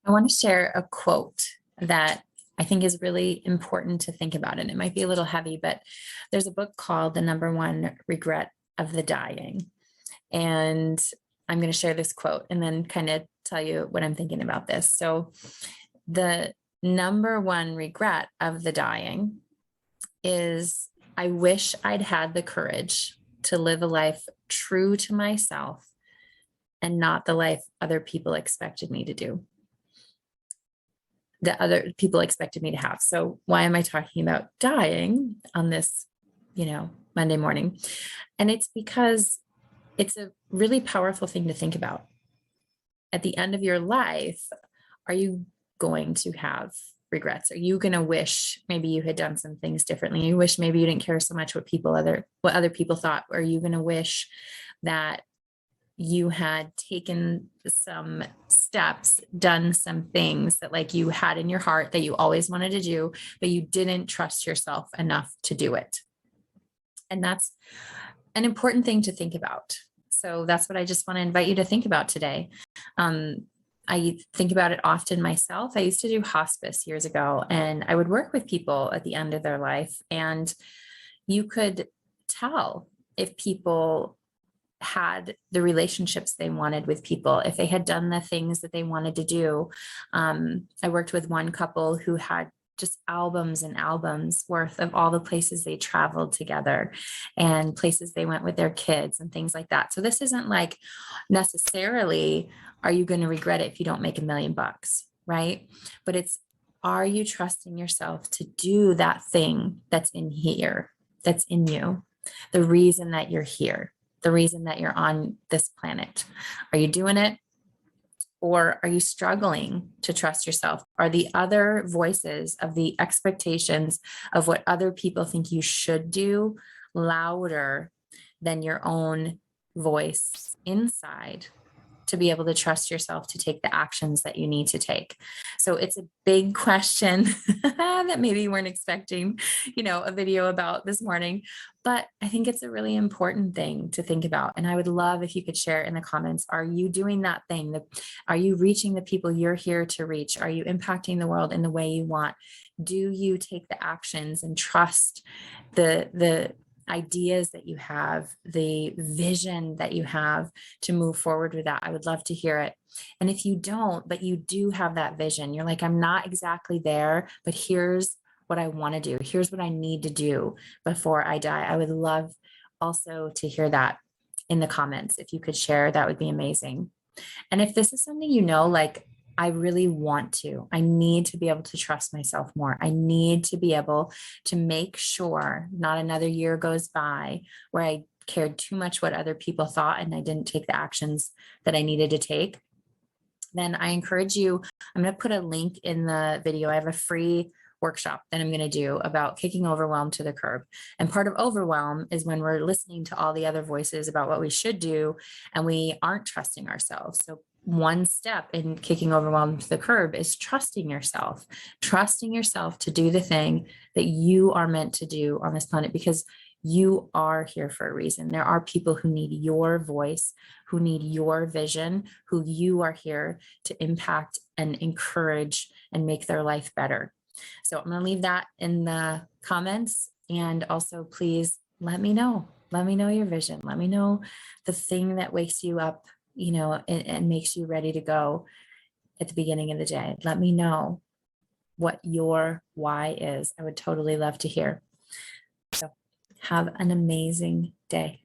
I want to share a quote that I think is really important to think about. And it might be a little heavy, but there's a book called The Number One Regret of the Dying. And I'm going to share this quote and then kind of tell you what I'm thinking about this. So, the number one regret of the dying is I wish I'd had the courage to live a life true to myself and not the life other people expected me to do, that other people expected me to have. So why am I talking about dying on this, Monday morning? And it's because it's a really powerful thing to think about. At the end of your life, are you going to have regrets? Are you going to wish maybe you had done some things differently? You wish maybe you didn't care so much what other people thought? Are you going to wish that you had taken some steps, done some things that like you had in your heart that you always wanted to do, but you didn't trust yourself enough to do it? And that's an important thing to think about. So that's what I just want to invite you to think about today. I think about it often myself. I used to do hospice years ago, and I would work with people at the end of their life, and you could tell if people had the relationships they wanted with people, if they had done the things that they wanted to do. I worked with one couple who had just albums and albums worth of all the places they traveled together and places they went with their kids and things like that. So this isn't like necessarily, are you going to regret it if you don't make $1 million, right? But it's, are you trusting yourself to do that thing that's in here, that's in you, the reason that you're here, the reason that you're on this planet? Are you doing it? Or are you struggling to trust yourself? Are the other voices of the expectations of what other people think you should do louder than your own voice inside to be able to trust yourself to take the actions that you need to take? So it's a big question that maybe you weren't expecting, a video about this morning, but I think it's a really important thing to think about. And I would love if you could share in the comments, are you doing that thing? Are you reaching the people you're here to reach? Are you impacting the world in the way you want? Do you take the actions and trust the ideas that you have, the vision that you have to move forward with that? I would love to hear it. And if you don't, but you do have that vision, you're like, I'm not exactly there, but here's what I want to do. Here's what I need to do before I die. I would love also to hear that in the comments. If you could share, that would be amazing. And if this is something like, I really want to, I need to be able to trust myself more. I need to be able to make sure not another year goes by where I cared too much what other people thought and I didn't take the actions that I needed to take. Then I encourage you, I'm going to put a link in the video. I have a free workshop that I'm going to do about kicking overwhelm to the curb. And part of overwhelm is when we're listening to all the other voices about what we should do and we aren't trusting ourselves. So one step in kicking overwhelm to the curb is trusting yourself to do the thing that you are meant to do on this planet, because you are here for a reason. There are people who need your voice, who need your vision, who you are here to impact and encourage and make their life better. So I'm going to leave that in the comments. And also, please let me know. Let me know your vision. Let me know the thing that wakes you up, and makes you ready to go at the beginning of the day. Let me know what your why is. I would totally love to hear. So have an amazing day.